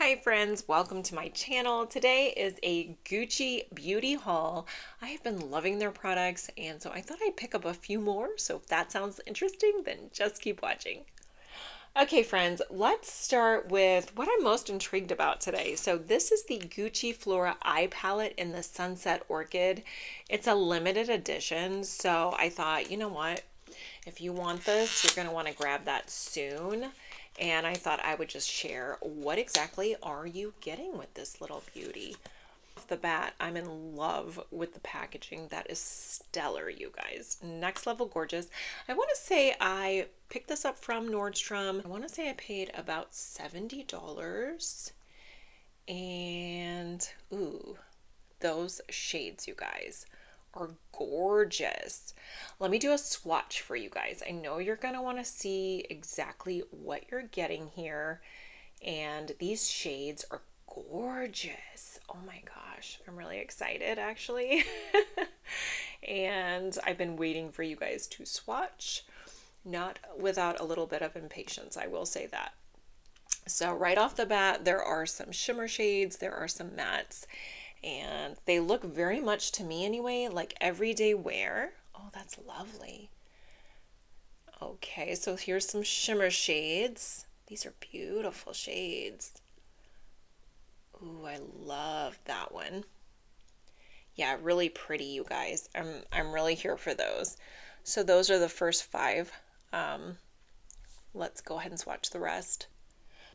Hi friends, welcome to my channel. Today is a Gucci beauty haul. I have been loving their products and so I thought I'd pick up a few more. So if that sounds interesting, then just keep watching. Okay friends, let's start with what I'm most intrigued about today. So this is the Gucci Flora Eye Palette in the Sunset Orchid. It's a limited edition, so I thought, you know what? If you want this, you're going to want to grab that soon. And I thought I would just share what exactly are you getting with this little beauty. Off the bat, I'm in love with the packaging. That is stellar, you guys. Next level gorgeous. I want to say I picked this up from Nordstrom. I want to say I paid about $70. And ooh, those shades, you guys, are gorgeous. Let me do a swatch for you guys. I know you're going to want to see exactly what you're getting here. And these shades are gorgeous. Oh my gosh, I'm really excited actually. And I've been waiting for you guys to swatch, not without a little bit of impatience, I will say that. So right off the bat, there are some shimmer shades, there are some mattes, and they look very much to me anyway like everyday wear. Oh, that's lovely. Okay, so here's some shimmer shades. These are beautiful shades. Ooh, I love that one. Yeah, really pretty, you guys. I'm really here for those. So those are the first five. Let's go ahead and swatch the rest.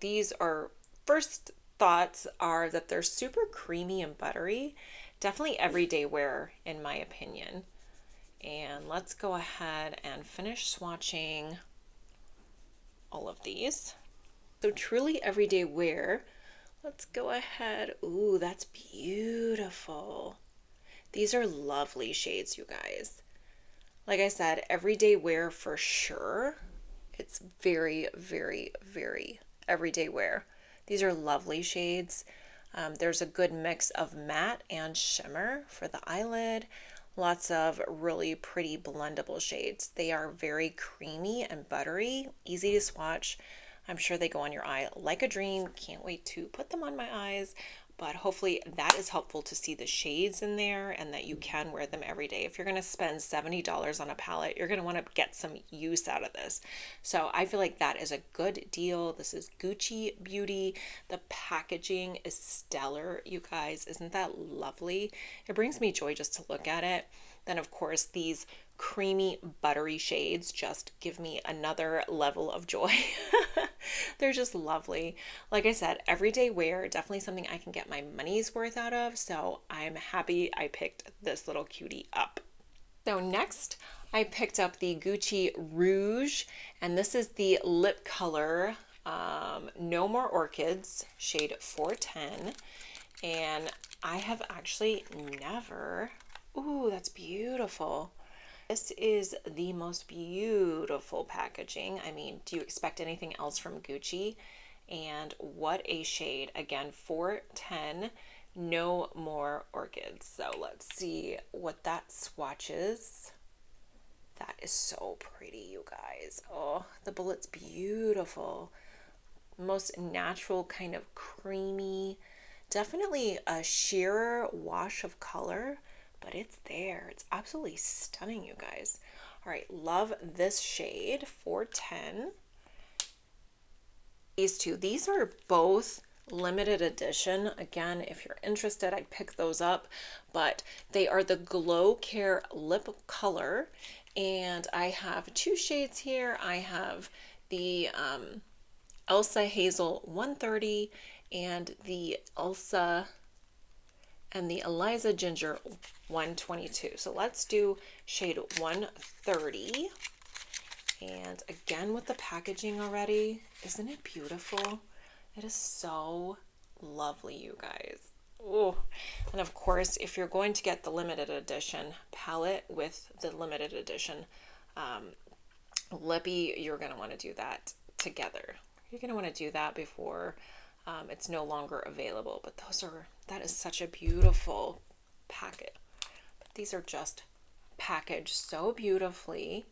These are, first thoughts are that they're super creamy and buttery. Definitely everyday wear in my opinion. And let's go ahead and finish swatching all of these. So truly everyday wear. Let's go ahead. Ooh, that's beautiful. These are lovely shades, you guys. Like I said, everyday wear for sure. It's very, very, very everyday wear. These are lovely shades. There's a good mix of matte and shimmer for the eyelid. Lots of really pretty blendable shades. They are very creamy and buttery, easy to swatch. I'm sure they go on your eye like a dream. Can't wait to put them on my eyes. But hopefully that is helpful to see the shades in there and that you can wear them every day. If you're going to spend $70 on a palette, you're going to want to get some use out of this. So I feel like that is a good deal. This is Gucci Beauty. The packaging is stellar, you guys. Isn't that lovely? It brings me joy just to look at it. Then of course these creamy buttery shades just give me another level of joy. They're just lovely. Like I said, everyday wear, definitely something I can get my money's worth out of. So I'm happy I picked this little cutie up. So next I picked up the Gucci Rouge, and this is the lip color No More Orchids, shade 410. And I have actually never, ooh, that's beautiful. This is the most beautiful packaging. I mean, do you expect anything else from Gucci? And what a shade. Again, 410, No More Orchids. So let's see what that swatches. That is so pretty, you guys. Oh, the bullet's beautiful. Most natural kind of creamy. Definitely a sheerer wash of color, but it's there. It's absolutely stunning, you guys. All right, love this shade, 410. These two, these are both limited edition. Again, if you're interested, I'd pick those up, but they are the Glow Care lip color. And I have two shades here. I have the Elsa Hazel 130 and the Elsa and the Eliza Ginger 122. So let's do shade 130. And again with the packaging already, isn't it beautiful? It is so lovely, you guys. Oh, and of course, if you're going to get the limited edition palette with the limited edition lippy, you're going to want to do that together. You're going to want to do that before it's no longer available. But that is such a beautiful packet. But these are just packaged so beautifully.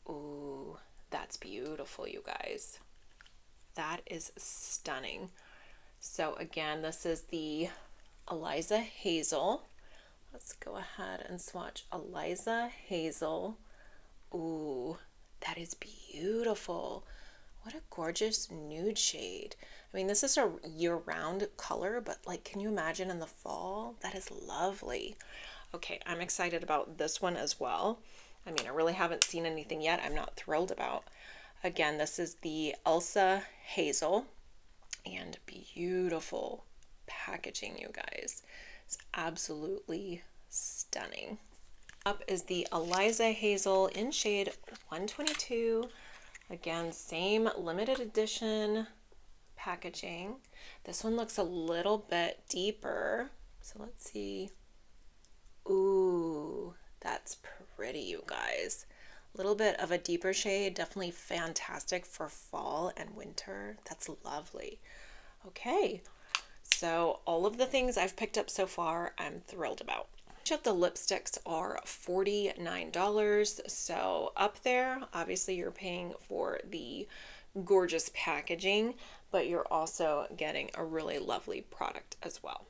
Ooh, that's beautiful, you guys. That is stunning. So again, this is the Eliza Hazel. Let's go ahead and swatch Eliza Hazel. Ooh, that is beautiful. What a gorgeous nude shade. I mean, this is a year-round color, but like, can you imagine in the fall? That is lovely. Okay, I'm excited about this one as well. I mean, I really haven't seen anything yet I'm not thrilled about. Again, this is the Elsa Hazel, and beautiful packaging, you guys. It's absolutely stunning. Up is the Eliza Hazel in shade 122. Again, same limited edition packaging. This one looks a little bit deeper. So let's see. Ooh, that's pretty, you guys. A little bit of a deeper shade, definitely fantastic for fall and winter. That's lovely. Okay, so all of the things I've picked up so far, I'm thrilled about. Each of the lipsticks are $49, so up there. Obviously you're paying for the gorgeous packaging, but you're also getting a really lovely product as well.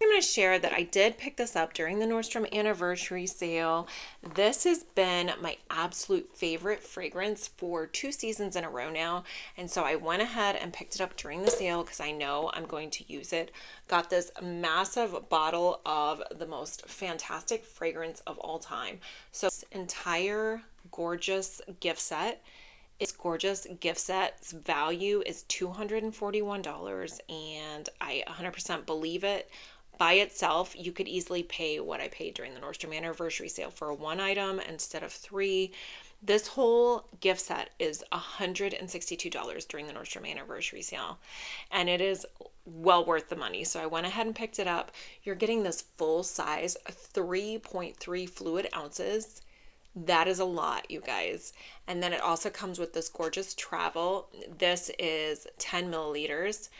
I'm going to share that I did pick this up during the Nordstrom anniversary sale. This has been my absolute favorite fragrance for 2 seasons in a row now, and so I went ahead and picked it up during the sale because I know I'm going to use it. Got this massive bottle of the most fantastic fragrance of all time. So this entire gorgeous gift set. Its gorgeous gift set's value is $241, and I 100% believe it. By itself, you could easily pay what I paid during the Nordstrom anniversary sale for 1 item instead of 3. This whole gift set is $162 during the Nordstrom anniversary sale, and it is well worth the money. So I went ahead and picked it up. You're getting this full size 3.3 fluid ounces. That is a lot, you guys. And then it also comes with this gorgeous travel. This is 10 milliliters.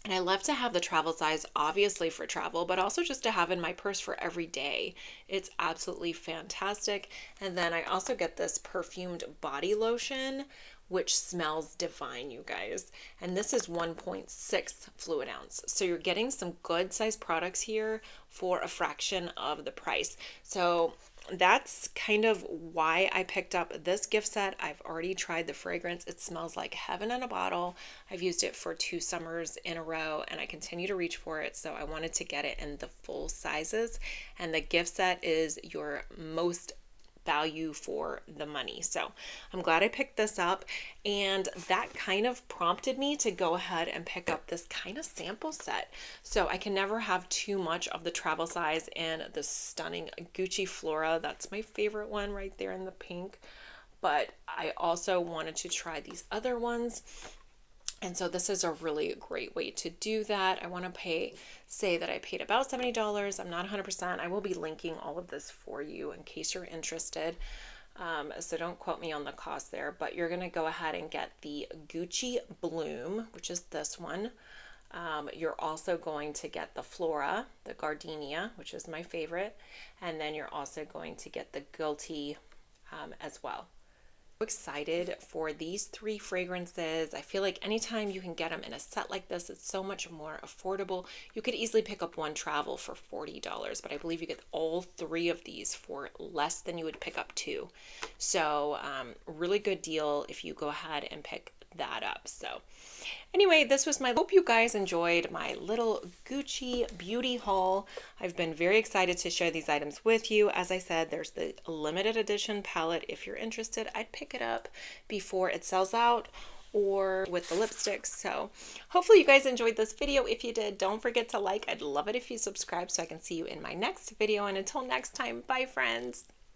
And I love to have the travel size, obviously for travel, but also just to have in my purse for every day. It's absolutely fantastic. And then I also get this perfumed body lotion, which smells divine, you guys. And this is 1.6 fluid ounce. So you're getting some good size products here for a fraction of the price. So that's kind of why I picked up this gift set. I've already tried the fragrance. It smells like heaven in a bottle. I've used it for 2 summers in a row, and I continue to reach for it. So I wanted to get it in the full sizes, and the gift set is your most value for the money. So I'm glad I picked this up, and that kind of prompted me to go ahead and pick up this kind of sample set. So I can never have too much of the travel size in the stunning Gucci Flora. That's my favorite one right there in the pink, but I also wanted to try these other ones. And so this is a really great way to do that. I want to say that I paid about $70. I'm not 100%. I will be linking all of this for you in case you're interested. So don't quote me on the cost there, but you're going to go ahead and get the Gucci Bloom, which is this one. You're also going to get the Flora, the Gardenia, which is my favorite. And then you're also going to get the Guilty as well. Excited for these 3 fragrances. I feel like anytime you can get them in a set like this, it's so much more affordable. You could easily pick up one travel for $40, but I believe you get all 3 of these for less than you would pick up 2. So really good deal if you go ahead and pick that up. So anyway, this was hope you guys enjoyed my little Gucci beauty haul. I've been very excited to share these items with you. As I said, there's the limited edition palette. If you're interested, I'd pick it up before it sells out, or with the lipsticks. So hopefully you guys enjoyed this video. If you did, don't forget to like. I'd love it if you subscribe so I can see you in my next video. And until next time, bye friends.